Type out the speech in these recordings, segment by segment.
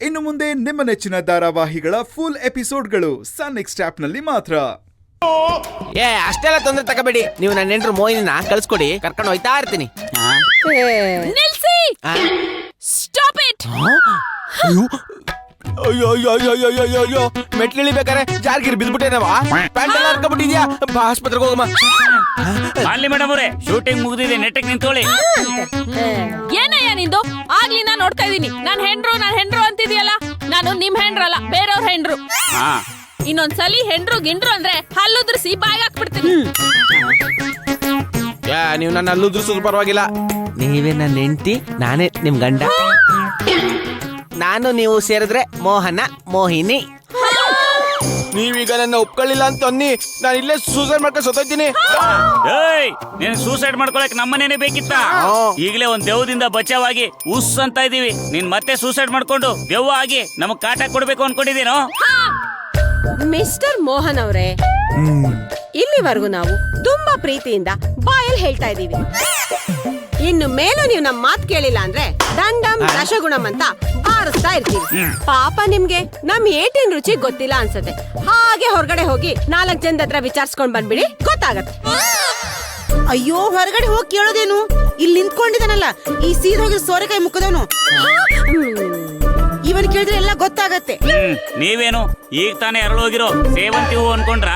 ಇನ್ನು ಮುಂದೆ ನಿಮ್ಮ ನೆಚ್ಚಿನ ಧಾರಾವಾಹಿಗಳ ಫುಲ್ ಎಪಿಸೋಡ್ಗಳು ಸನ್ ನೆಕ್ಸ್ಟ್ ಆಪ್ನಲ್ಲಿ ಮಾತ್ರ. ಅಷ್ಟೆಲ್ಲ ತೊಂದರೆ ತಗೋಬೇಡಿ. ನೀವು ನನ್ನ ನೆಂಟ್ರು ಮೋಹಿನಿನ ಕಳ್ಸ್ಕೊಡಿ, ಕರ್ಕೊಂಡು ಹೋಯ್ತಾ ಇರ್ತೀನಿ. ನಿಲ್ಸಿ! Stop it! ಅಯ್ಯೋ ಮೆಟ್ಲಿಳಿಬೇಕಾರೆ ಜಾರ್ಗಿರಿ ಬಿದ್ಬಿಟ್ಟೇನವಾ? ಪ್ಯಾಂಟ್ ಎಲ್ಲ ಹರ್ಕೊಂಡ್ಬಿಟ್ಟಿದ್ಯಾ? ಬಾ ಆಸ್ಪತ್ರೆಗೆ ಹೋಗಮ್ಮ. ಅಲ್ಲಿ ಮೇಡಮ್ ಅವರೇ, ಶೂಟಿಂಗ್ ಮುಗಿದಿದೆ, ನೆಟ್ಟಿಗೆ ನಿಂತೋಳಿ. ಏನಯ್ಯ ನಿಂದು? ಆಗ್ಲಿಂದ ನೋಡ್ತಾ ಇದೀನಿ. ನಾನ್ ಹೆಂಡ್ರು ಅಂತಿದ್ಯಲ್ಲ. ನಾನು ನಿಮ್ ಹೆಂಡ್ರಲ್ಲ, ಬೇರೆಯವ್ರ ಹೆಂಡ್ರು. ಇನ್ನೊಂದ್ಸಲಿ ಹೆಂಡ್ರು ಗಿಂಡ್ರು ಅಂದ್ರೆ ಹಲ್ಲುದ್ರಿಸಿ ಬಾಯ್ ಹಾಕ್ಬಿಡ್ತೀನಿ. ನೀವು ನನ್ನ ಅಲ್ಲುದ್ರಿಸೋದು ಪರವಾಗಿಲ್ಲ. ನೀವೇ ನನ್ನ ಹೆಂಡತಿ, ನಾನೇ ನಿಮ್ ಗಂಡ. ನಾನು ನೀವು ಸೇರಿದ್ರೆ ಮೋಹನ ಮೋಹಿನಿ. ನೀವೀಗ ನನ್ನ ಒಪ್ಕೊಳ್ಳಿಲ್ಲ ಅಂತ ಅನ್ನಿ ನಾನು ಇಲ್ಲೇ ಸೂಸೈಡ್ ಮಾಡ್ಕೊಂಡು ಸತ್ತೋಯ್ತೀನಿ. ನೀನ್ ಸೂಸೈಡ್ ಮಾಡ್ಕೊಳಕ್ ನಮ್ಮನೇನೆ ಬೇಕಿತ್ತ? ಈಗಲೇ ಒಂದ್ ದೆವ್ವದಿಂದ ಬಚಾವಾಗಿ ಉಸ್ ಅಂತ ಇದೀವಿ. ನೀನ್ ಮತ್ತೆ ಸೂಸೈಡ್ ಮಾಡ್ಕೊಂಡು ದೆವ್ವ ಆಗಿ ನಮಗ್ ಕಾಟ ಕೊಡ್ಬೇಕು ಅನ್ಕೊಂಡಿದ್ದೀನೋ? ಮಿಸ್ಟರ್ ಮೋಹನ್ ಅವರೇ, ಇಲ್ಲಿವರೆಗೂ ನಾವು ತುಂಬಾ ಪ್ರೀತಿಯಿಂದ ಬಾಯಲ್ಲಿ ಹೇಳ್ತಾ ಇದೀವಿ. ಇನ್ನು ಮೇಲೂ ನೀವು ನಮ್ ಮಾತ್ ಕೇಳಿಲ್ಲ ಅಂದ್ರೆ ದಂಡಂ ದಶಗುಣಂ ಅಂತ ಬಾರಿಸ್ತಾ ಇರ್ತೀವಿ. ಪಾಪ ನಿಮ್ಗೆ ನಮ್ ಏಟಿನ ರುಚಿ ಗೊತ್ತಿಲ್ಲ ಅನ್ಸತ್ತೆ. ಹಾಗೆ ಹೊರಗಡೆ ಹೋಗಿ 4 ಜನದ ಹತ್ರ ವಿಚಾರಿಸ್ಕೊಂಡ್ ಬಂದ್ಬಿಡಿ, ಗೊತ್ತಾಗತ್ತೆ. ಅಯ್ಯೋ, ಹೊರಗಡೆ ಹೋಗಿ ಕೇಳೋದೇನು? ಇಲ್ಲಿ ನಿಂತ್ಕೊಂಡಿದ್ದಾನಲ್ಲ ಈ ಸೀದ್ ಹೋಗಿ ಸೋರೆಕಾಯಿ ಮುಕ್ಕದವನು, ಇವನ್ ಕೇಳಿದ್ರೆ ಎಲ್ಲ ಗೊತ್ತಾಗತ್ತೆ. ನೀವೇನು ಈಗ ತಾನೇ ಅರಳೋಗಿರೋ ಸೇವಂತಿ ಹೂ ಅನ್ಕೊಂಡ್ರ?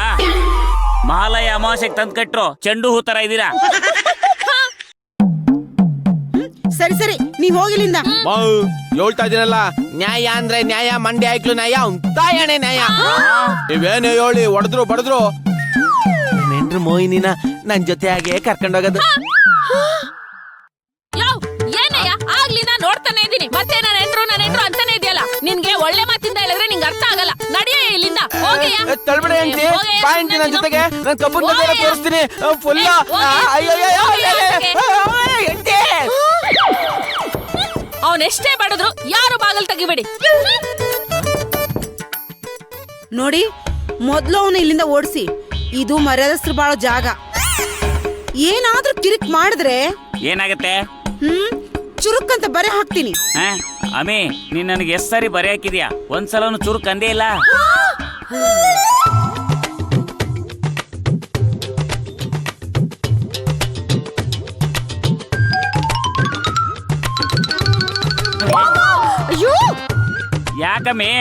ಮಹಾಲಯ ಅಮಾವಾಸ್ಯೆಗೆ ತಂದ್ ಕಟ್ರೋ ಚೆಂಡು ಹೂ ತರ ಇದೀರಾ. ಸರಿ ಸರಿ, ನೀವ್ ಹೋಗಿಲಿಂದ. ಹೇಳ್ತಾ ಇದೀನಲ್ಲ, ನ್ಯಾಯ ಅಂದ್ರೆ ನ್ಯಾಯ, ಮಂಡ್ಯ ಆಯ್ಕ್ಲು ನ್ಯಾಯ, ತಾಯಣೆ ನ್ಯಾಯ. ನೀವೇನೇ ಹೇಳಿ ಹೊಡೆದ್ರು ಬಡದ್ರು ನೆಂಟ್ರು ಮೋಹಿನಿನ ನನ್ ಜೊತೆ ಹಾಗೆ ಕರ್ಕೊಂಡೋಗೋದು. ಏನಯ್ಯ ಆಗ್ಲಿಂದ ನೋಡ್ತಾನೆ ಇದೀನಿ, ಮತ್ತೆ ನನ್ನ ಹೆಂಡ್ರು ಅಂತಾನೆ ಇದೆಯಲ್ಲ. ನಿನ್ಗೆ ಒಳ್ಳೆ ಮಾತಿಂದ ಹೇಳಿದ್ರೆ ನಿಂಗೆ ಅರ್ಥ ಆಗಲ್ಲ. ನಡಿಯ ಇಲ್ಲಿಂದ, ಹೋಗಯ್ಯ. ತಳ್ಬಿಡ ಹೆಂಡ್ತಿ, ಬಾ ಹೆಂಡ್ತಿ ನನ್ ಜೊತೆಗೆ. ನನ್ ಕಬ್ಬನ್ ಬಗ್ಗೆ ತೋರಿಸ್ತೀನಿ ಫುಲ್. ಅವನೆಷ್ಟೇ ಬಡದ್ರು ಯಾರು ಬಾಗಲ್ ತೆಗಿಬೇಡಿ. ನೋಡಿ, ಮೊದ್ಲು ಅವನು ಇಲ್ಲಿಂದ ಓಡಿಸಿ. ಇದು ಮರ್ಯಾದಸ್ತ್ರ ಬಾಳೋ ಜಾಗ. ಏನಾದ್ರೂ ಕಿರಿಕ್ ಮಾಡಿದ್ರೆ ಏನಾಗತ್ತೆ? ಚುರುಕ್ ಅಂತ ಬರೆ ಹಾಕ್ತೀನಿ. ಅಮೇ, ನೀನ್ ನನಗೆ ಎಷ್ಟ್ ಸಾರಿ ಬರೆ ಹಾಕಿದ್ಯಾ? ಒಂದ್ಸಲನು ಚುರುಕ್ ಅಂದೇ ಇಲ್ಲ. ಯಾಕಮ್ಮೆ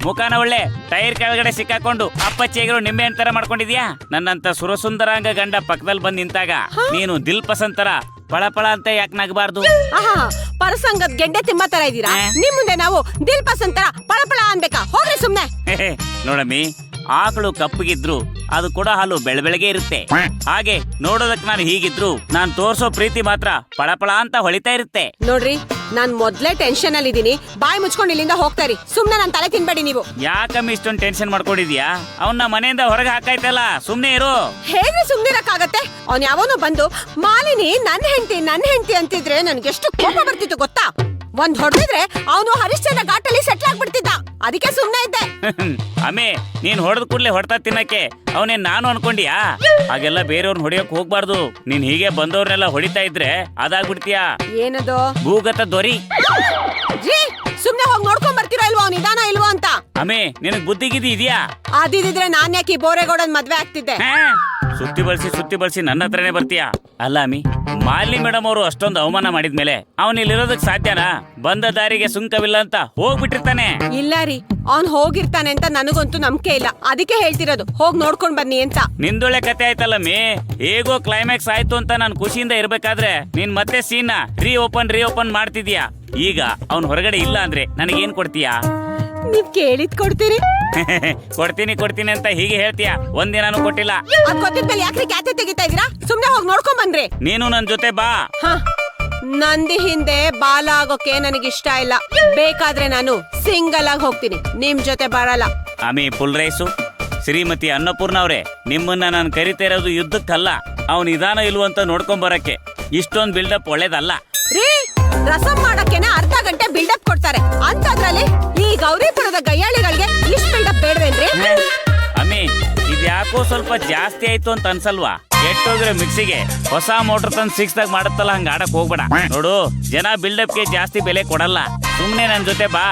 ಮುಖಾನ ಒಳ್ಳೆ ಟೈರ್ ಕೆಳಗಡೆ ಸಿಕ್ಕಾಕೊಂಡು ಅಪ್ಪಚ್ಚೆಗಿರೋ ನಿಂಬೆ ಹಣ್ಣ್ ತರ ಮಾಡ್ಕೊಂಡಿದ್ಯಾ? ನನ್ನಂತ ಸುರಸುಂದರಾಂಗ ಗಂಡ ಪಕ್ಕದಲ್ಲಿ ಬಂದ್ ನಿಂತಾಗ ನೀನು ದಿಲ್ ಪಸಂತರ ಪಳಪಳ ಅಂತ ಯಾಕೆ ನಗಬಾರ್ದು? ಪರಸಂಗದ ಗೆಡ್ಡೆ ತಿಮ್ಮ ತರ ಇದೀರಾ. ನಿಮ್ ಮುಂದೆ ನಾವು ದಿಲ್ ಪಸಂತರ ಪಳಪಳ ಅನ್ಬೇಕಾ? ಹೋಗ್ರಿ ಸುಮ್ನೆ. ನೋಡಮ್ಮಿ, ಆಕಳು ಕಪ್ಪಗಿದ್ರು ಅದು ಕೂಡ ಹಾಲು ಬೆಳಬೆಳಗ್ಗೆ ಇರುತ್ತೆ. ಹಾಗೆ ನೋಡೋದಕ್ ನಾನು ಹೀಗಿದ್ರು ನಾನ್ ತೋರ್ಸೋ ಪ್ರೀತಿ ಮಾತ್ರ ಪಳಪಳ ಅಂತ ಹೊಳಿತಾ ಇರುತ್ತೆ. ನೋಡ್ರಿ, ನಾನ್ ಮೊದ್ಲೇ ಟೆನ್ಷನ್ ಅಲ್ಲಿ ಇದೀನಿ. ಬಾಯಿ ಮುಚ್ಕೊಂಡು ಇಲ್ಲಿಂದ ಹೋಗ್ತಾರಿ. ಸುಮ್ನೆ ನನ್ ತಲೆ ತಿನ್ಬೇಡಿ ನೀವು. ಯಾಕಮ್ಮ ಇಷ್ಟೊಂದು ಟೆನ್ಷನ್ ಮಾಡ್ಕೊಂಡಿದ್ಯಾ? ಅವನ್ನ ಮನೆಯಿಂದ ಹೊರಗೆ ಹಾಕಾಯ್ತಲ್ಲ, ಸುಮ್ನೆ ಇರು. ಹೇಗೆ ಸುಮ್ನಿರಕ್ಕಾಗತ್ತೆ? ಅವ್ನ್ ಯಾವನೋ ಬಂದು ಮಾಲಿನಿ ನನ್ ಹೆಂಡತಿ ಅಂತಿದ್ರೆ ನನ್ಗೆ ಎಷ್ಟು ಕೋಪ ಬರ್ತಿತ್ತು ಗೊತ್ತಾ? ಒಂದ್ ಹೊಡೆದಿದ್ರೆ ಅವನು ಹರಿಶ್ಚಂದ್ರ ಘಾಟಲ್ಲಿ ಸೆಟ್ಲ್ ಆಗ್ಬಿಡ್ತಿದ್ದ. ಅದಕ್ಕೆ ಸುಮ್ನೆ ಇದ್ದೆ. ಅಮ್ಮೆ, ನೀನ್ ಹೊಡೆದ ಕೂಡ್ಲೆ ಹೊಡ್ತಾ ತಿನ್ನಕ್ಕೆ ಅವನೇನ್ ನಾನು ಅನ್ಕೊಂಡಿಯಾ? ಹಾಗೆಲ್ಲ ಬೇರೆಯವ್ರನ್ನ ಹೊಡಿಯಕ್ ಹೋಗ್ಬಾರ್ದು. ನೀನ್ ಹೀಗೆ ಬಂದವ್ರನ್ನೆಲ್ಲ ಹೊಡಿತಾ ಇದ್ರೆ ಅದಾಗ್ಬಿಡ್ತೀಯಾ? ಏನದು? ಭೂಗತ ದೊರಿ. ಸುಮ್ನೆ ಹೋಗಿ ನೋಡ್ಕೊಂಡ್ ಬರ್ತೀರೋ ಇಲ್ವೋ, ನಿಧಾನ ಇಲ್ವೋ ಅಂತ. ಅಮ್ಮೆ, ನಿನಗ್ ಬುದ್ಧಿಗಿದ್ದಿ ಇದೆಯಾ? ಅದಿದ್ರೆ ನಾನ್ ಯಾಕೆ ಬೋರೆಗೌಡನ್ ಮದ್ವೆ ಆಗ್ತಿದ್ದೆ? ಸುತ್ತಿ ಬಳಸಿ ನನ್ನ ಹತ್ರನೇ ಬರ್ತೀಯಾ? ಅಲ್ಲ ಅಮ್ಮಿ, ಮಾಲಿನಿ ಮೇಡಮ್ ಅವರು ಅಷ್ಟೊಂದು ಅವಮಾನ ಮಾಡಿದ್ಮೇಲೆ ಅವನ್ ಇಲ್ಲಿರೋದಕ್ ಸಾಧ್ಯನಾ? ಬಂದ ದಾರಿಗೆ ಸುಂಕವಿಲ್ಲ ಅಂತ ಹೋಗ್ಬಿಟ್ಟಿರ್ತಾನೆ. ಇಲ್ಲ ರೀ, ಅವ್ನ್ ಹೋಗಿರ್ತಾನೆ ಅಂತ ನನಗಂತೂ ನಂಬಿಕೆ ಇಲ್ಲ. ಅದಕ್ಕೆ ಹೇಳ್ತಿರೋದು, ಹೋಗ್ ನೋಡ್ಕೊಂಡ್ ಬನ್ನಿ ಅಂತ. ನಿಂದೊಳ್ಳೆ ಕತೆ ಆಯ್ತಲ್ಲಮ್ಮಿ. ಹೇಗೋ ಕ್ಲೈಮ್ಯಾಕ್ಸ್ ಆಯ್ತು ಅಂತ ನಾನು ಖುಷಿಯಿಂದ ಇರ್ಬೇಕಾದ್ರೆ ನೀನ್ ಮತ್ತೆ ಸೀನ್ ರೀಓಪನ್ ಮಾಡ್ತಿದ್ಯಾ. ಈಗ ಅವ್ನ್ ಹೊರಗಡೆ ಇಲ್ಲ ಅಂದ್ರೆ ನನಗೇನ್ ಕೊಡ್ತೀಯಾ? ನೀವ್ ಕೇಳಿದ್ ಕೊಡ್ತೀರಿ. ಕೊಡ್ತೀನಿ ಅಂತ ಹೀಗೆ ಹೇಳ್ತೀಯಾ? ಒಂದಿನಾನು ಕೊಟ್ಟಿಲ್ಲ. ಅದ್ ಗೊತ್ತಿದ್ಮೇಲೆ ಯಾಕ್ರಿ ಕ್ಯಾತೆ ತೆಗಿತಾ ಇದೀರಾ? ಸುಮ್ನೆ ಹೋಗಿ ನೋಡ್ಕೊಂಡ್ ಬನ್ರಿ. ನೀನು ನನ್ ಜೊತೆ ಬಾ. ನಂದಿ ಹಿಂದೆ ಬಾಲ ಆಗೋಕೆ ನನಗಿಷ್ಟ ಇಲ್ಲ. ಬೇಕಾದ್ರೆ ನಾನು ಸಿಂಗಲ್ ಆಗಿ ಹೋಗ್ತೀನಿ, ನಿಮ್ ಜೊತೆ ಬರಲ್ಲ. ಆಮಿ ಫುಲ್ ರೈಸು. ಶ್ರೀಮತಿ ಅನ್ನಪೂರ್ಣ ಅವ್ರೆ, ನಿಮ್ಮನ್ನ ನಾನು ಕರಿತಾ ಇರೋದು ಯುದ್ಧಕ್ಕಲ್ಲ, ಅವ್ನು ನಿಧಾನ ಇಲ್ವಂತ ನೋಡ್ಕೊಂಡ್ ಬರಕ್ಕೆ. ಇಷ್ಟೊಂದ್ ಬಿಲ್ಡಪ್ ಒಳ್ಳೇದಲ್ಲ ರೀ. ರಸಂ ಮಾಡಕ್ಕೆನೆ ಅರ್ಧ ಗಂಟೆ ಬಿಲ್ಡಪ್ ಕೊಡ್ತಾರೆ. ಅಂತದ್ರಲ್ಲಿ ಈ ಗೌರಿಪುರದ ಗಯ್ಯಾಳಿಗಳಿಗೆ ಇಷ್ಟ ಬಿಲ್ಡಪ್ ಬೇಡವೇನ್ರಿ? ಅಮ್ಮಿ, ಇದ್ಯಾಕೋ ಸ್ವಲ್ಪ ಜಾಸ್ತಿ ಆಯ್ತು ಅಂತ ಅನ್ಸಲ್ವಾ? ಕೆಟ್ಟೋದ್ರೆ ಮಿಕ್ಸಿಗೆ ಹೊಸ ಮೋಟರ್ ತಂದು ಸಿಕ್ಸ್ದಾಗ ಮಾಡುತ್ತಲ್ಲ ಹಂಗ ಆಡಕ್ ಹೋಗ್ಬೇಡ. ನೋಡು, ಜನ ಬಿಲ್ಡಪ್ಗೆ ಜಾಸ್ತಿ ಬೆಲೆ ಕೊಡಲ್ಲ. ಸುಮ್ನೆ ನನ್ ಜೊತೆ ಬಾ.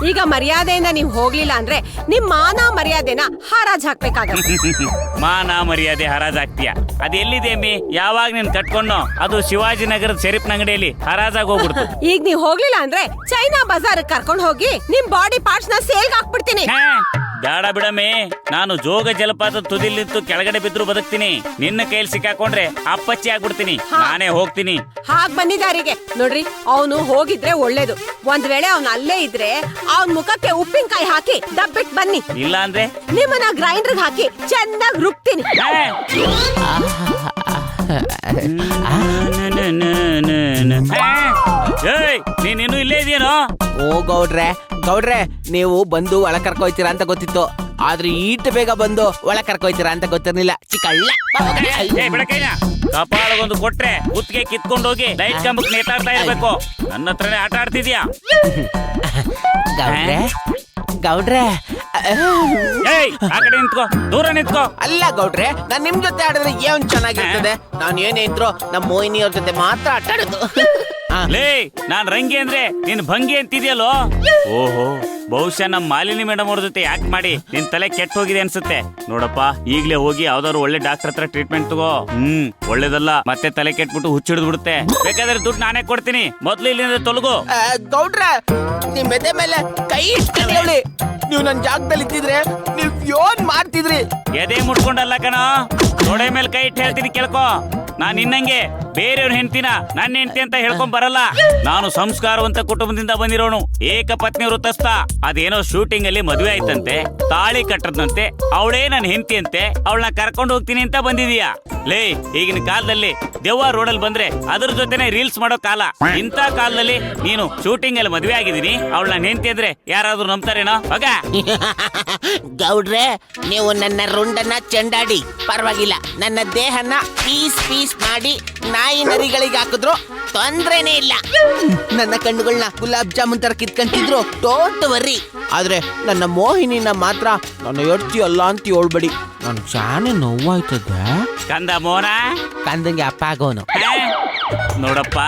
ಈಗ ಮರ್ಯಾದೆಯಿಂದ ನೀವು ಹೋಗ್ಲಿಲ್ಲ ಅಂದ್ರೆ ನಿಮ್ ಮಾನ ಮರ್ಯಾದೆನ ಹರಾಜ್ ಹಾಕ್ಬೇಕಾಗತ್ತೆ. ಮಾನ ಮರ್ಯಾದೆ ಹರಾಜಾಗ್ತೀಯ? ಅದ್ ಎಲ್ಲಿದೆ ಅಮ್ಮಿ? ಯಾವಾಗ ನೀನ್ ಕಟ್ಕೊಂಡು ಅದು ಶಿವಾಜಿನಗರದ ಶೆರೀಫ್ನ ಅಂಗಡಿಯಲ್ಲಿ ಹರಾಜಾಗ್ ಹೋಗ್ಬಿಡ್ತು. ಈಗ ನೀವ್ ಹೋಗ್ಲಿಲ್ಲ ಅಂದ್ರೆ ಚೈನಾ ಬಜಾರ್ ಕರ್ಕೊಂಡ್ ಹೋಗಿ ನಿಮ್ ಬಾಡಿ ಪಾರ್ಟ್ಸ್ ನ ಸೇಲ್ಗೆ ಹಾಕ್ಬಿಡ್ತೀನಿ. ಹೇ, ಬೇಡ ಬಿಡಮ್ಮಿ. ನಾನು ಜೋಗ ಜಲಪಾತ ತುದಿಲ್ ನಿಂತು ಕೆಳಗಡೆ ಬಿದ್ರು ಬದುಕ್ತೀನಿ. ನಿನ್ನ ಕೈಯಲ್ಲಿ ಸಿಕ್ಕಾಕೊಂಡ್ರೆ ಅಪ್ಪಚ್ಚಿ ಆಗ್ಬಿಡ್ತೀನಿ. ನಾನೇ ಹೋಗ್ತೀನಿ. ಹಾಗ್ ಬಂದಿದ್ದಾರಿಗೆ ನೋಡ್ರಿ, ಅವನು ಹೋಗಿದ್ರೆ ಒಳ್ಳೇದು. ಒಂದ್ ವೇಳೆ ಅವ್ನ ಅಲ್ಲೇ ಇದ್ರೆ ಅವನ್ ಮುಖಕ್ಕೆ ಉಪ್ಪಿನಕಾಯಿ ಹಾಕಿ ದಬ್ಬಿಟ್ ಬನ್ನಿ. ಇಲ್ಲ ಅಂದ್ರೆ ನಿಮ್ಮನ್ನ ಗ್ರೈಂಡರ್ ಹಾಕಿ ಚೆನ್ನಾಗಿ ರುಬ್ತೀನಿ. ಹೇ. ಏಯ್, ನೀನಿನ್ನು ಇಲ್ಲೇ ಇದೆಯೇನೋ? ಓ ಗೌಡ್ರೆ ನೀವು ಬಂದು ಒಳ ಕರ್ಕೊಯ್ತೀರಾ ಅಂತ ಗೊತ್ತಿತ್ತು, ಆದ್ರೆ ಈಟ್ ಬೇಗ ಬಂದು ಒಳ ಕರ್ಕೊಯ್ತೀರಾ ಅಂತ ಗೊತ್ತಿರ್ಲಿಲ್ಲ. ಚಿಕ್ಕಳ್ಳ ಏ, ಬಿಡಕೈನ. ಕಪಾಳಗೊಂದು ಕೊಟ್ರೆ ಉತ್ಗೆ ಕಿತ್ಕೊಂಡೋಗಿ ಲೈಟ್ ಕಂಬಕ್ಕೆ ನೇತಾಡ್ತಾ ಇರ್ಬೇಕು. ನನ್ನ ಹತ್ರನೇ ಆಟ ಆಡ್ತಿದ್ಯಾ? ಗೌಡ್ರೆ ಏಯ್, ಆ ಕಡೆ ನಿಂತ್ಕೋ, ದೂರ ನಿಂತ್ಕೋ. ಅಲ್ಲ ಗೌಡ್ರೆ, ನಾನ್ ನಿಮ್ ಜೊತೆ ಆಡಿದ್ರೆ ಏನ್ ಚೆನ್ನಾಗಿರ್ತದೆ. ನಾನು ಏನೇ ಇದ್ರು ನಮ್ಮ ಮೋಹಿನಿ ಅವ್ರ ಜೊತೆ ಮಾತ್ರ ಆಟ ಆಡೋದು. ಲೇ, ನಾನ್ ರಂಗಿ ಅಂದ್ರೆ ನೀನ್ ಭಂಗಿ ಅಂತಿದ್ಯಲ್ಲೋ. ಓಹೋ, ಬಹುಶಃ ನಮ್ ಮಾಲಿನಿ ಮೇಡಮ್ ಅವ್ರ ಜೊತೆ ಯಾಕೆ ಮಾಡಿ ನಿನ್ ತಲೆ ಕೆಟ್ಟ ಹೋಗಿದೆ ಅನ್ಸುತ್ತೆ. ನೋಡಪ್ಪ, ಈಗ್ಲೇ ಹೋಗಿ ಯಾವ್ದಾದ್ರು ಒಳ್ಳೆ ಡಾಕ್ಟರ್ ಹತ್ರ ಟ್ರೀಟ್ಮೆಂಟ್ ತಗೋ. ಒಳ್ಳೇದಲ್ಲ, ಮತ್ತೆ ತಲೆ ಕೆಟ್ಬಿಟ್ಟು ಹುಚ್ಚಿಡ್ದು ಬಿಡುತ್ತೆ. ಬೇಕಾದ್ರೆ ದುಡ್ಡು ನಾನೇ ಕೊಡ್ತೀನಿ. ಮೊದ್ಲು ಇಲ್ಲಿಂದ ತೊಲಗು. ಗೌಡ್ರೆ, ನಿಮ್ ಮೆದೆ ಮೇಲೆ ಕೈ ಇಟ್ಕೊಂಡು ಹೇಳಿ. ನೀವು ನನ್ ಜಾಗದಲ್ಲಿ ಇದ್ದಿದ್ರೆ ನೀವ್ ಏನ್ ಮಾಡ್ತಿದ್ರಿ? ಎದೆ ಮುಟ್ಕೊಂಡಲ್ಲ ಕಣ, ತೊಡೆ ಮೇಲೆ ಕೈ ಇಟ್ಟು ಹೇಳ್ತೀನಿ ಕೇಳ್ಕೊ. ನಾನ್ ನಿನ್ನಂಗೆ ಬೇರೆಯವ್ರ ಹೆಂಡ್ತಿನ ನನ್ನ ಹೆಂಡ್ತಿ ಅಂತ ಹೇಳ್ಕೊಂಡ್ ಬರಲ್ಲ. ನಾನು ಸಂಸ್ಕಾರವಂತ ಕುಟುಂಬದಿಂದ ಬಂದಿರೋನು, ಏಕಪತ್ನಿ ವೃತ್ತಸ್ಥ. ಅದೇನೋ ಶೂಟಿಂಗ್ ಅಲ್ಲಿ ಮದುವೆ ಆಯ್ತಂತೆ, ತಾಳಿ ಕಟ್ಟದಂತೆ, ಅವಳೇ ನನ್ನ ಹೆಂಡ್ತಿ ಅಂತೆ, ಅವಳನ್ನ ಕರ್ಕೊಂಡು ಹೋಗ್ತೀನಿ ಅಂತ ಬಂದಿದೀಯಾ? ಲೇ, ಈಗಿನ ಕಾಲದಲ್ಲಿ ದೆವ್ವ ರೋಡಲ್ಲಿ ಬಂದ್ರೆ ಅದ್ರ ಜೊತೆನೆ ರೀಲ್ಸ್ ಮಾಡೋ ಕಾಲ. ಇಂಥ ಕಾಲದಲ್ಲಿ ನೀನು ಶೂಟಿಂಗ್ ಅಲ್ಲಿ ಮದುವೆ ಆಗಿದೀನಿ, ಅವಳನ್ನ ಹೆಂಡ್ತಿ ಅಂದ್ರೆ ಯಾರಾದ್ರೂ ನಂಬ್ತಾರೇನೋ? ಹೋಗ. ಗೌಡ್ರೆ, ನೀವು ನನ್ನ ರುಂಡನ್ನ ಚೆಂಡಾಡಿ ಪರವಾಗಿಲ್ಲ, ನನ್ನ ದೇಹನ ಪೀಸ್ ಮಾಡಿ ನಾಯಿ ನರಿಗಳಿಗೆ ಹಾಕಿದ್ರು ತೊಂದ್ರೆನೇ ಇಲ್ಲ. ನನ್ನ ಕಣ್ಣುಗಳನ್ನ ಗುಲಾಬ್ ಜಾಮೂನ್ ತರ ಕಿತ್ಕೊಂತಿದ್ರು, ಡೋಂಟ್ ವರ್ರಿ. ಆದ್ರೆ ನನ್ನ ಮೋಹಿನಿನ ಮಾತ್ರ ನನ್ನ ಎಡ್ತಿ ಅಲ್ಲ ಅಂತ ಹೇಳ್ಬೇಡಿ. ನನ್ ಜಾನೆ ನೋವಾಯ್ತದೆ. ಕಂದ ಮೋನ, ಕಂದಂಗೆ ಅಪ್ಪ ಆಗೋನು. ನೋಡಪ್ಪ,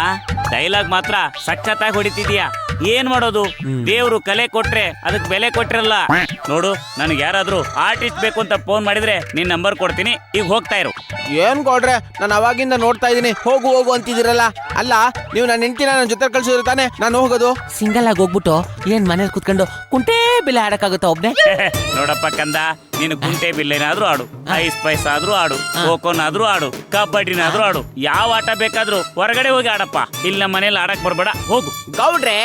ಡೈಲಾಗ್ ಮಾತ್ರ ಸಖತ್ತಾಗಿ ಹೊಡಿತಿದ್ಯಾ. ಏನ್ ಮಾಡೋದು, ದೇವ್ರು ಕಲೆ ಕೊಟ್ರೆ ಅದಕ್ಕೆ ಬೆಲೆ ಕೊಟ್ಟಿರಲ್ಲ. ನೋಡು, ನನಗೆ ಯಾರಾದ್ರೂ ಆರ್ಟಿಸ್ಟ್ ಬೇಕು ಅಂತ ಫೋನ್ ಮಾಡಿದ್ರೆ ನಿನ್ ನಂಬರ್ ಕೊಡ್ತೀನಿ, ಈಗ ಹೋಗ್ತಾ ಇರು. ಏನ್ ಕೊಡ್ರೆ, ನಾನು ಅವಾಗಿಂದ ನೋಡ್ತಾ ಇದೀನಿ ಹೋಗು ಅಂತಿದಿರಲ್ಲ. ಅಲ್ಲ, ನೀವು ನನ್ನ ಹೆಂಡತಿನ ನನ್ನ ಜೊತೆ ಕಳ್ಸಿದ್ರೆ ತಾನೆ ನಾನು ಹೋಗೋದು. ಸಿಂಗಲ್ ಆಗಿ ಹೋಗ್ಬಿಟ್ಟು ಏನ್ ಮನೇಲಿ ಕುತ್ಕೊಂಡು ಕುಂಟೆ ಬಿಲ್ಲ ಆಡಕ್ಕಾಗುತ್ತಾ ಒಬ್ನೇ? ನೋಡಪ್ಪ ಕಂದ, ನೀನು ಕುಂಟೆ ಬಿಲ್ಲೇನಾದ್ರೂ ಆಡು, ಐಸ್ ಪೈಸ್ ಆದ್ರೂ ಆಡು, ಖೋಖೋನಾದ್ರೂ ಆಡು, ಕಬಡ್ಡಿನಾದ್ರೂ ಆಡು, ಯಾವ ಆಟ ಬೇಕಾದ್ರೂ ಹೊರಗಡೆ ಹೋಗಿ ಆಡಪ್ಪ. ಇಲ್ಲಿ ನಮ್ಮ ಮನೇಲಿ ಆಡಕ್ ಬರ್ಬೇಡ, ಹೋಗು. ಗೌಡ್ರೆ,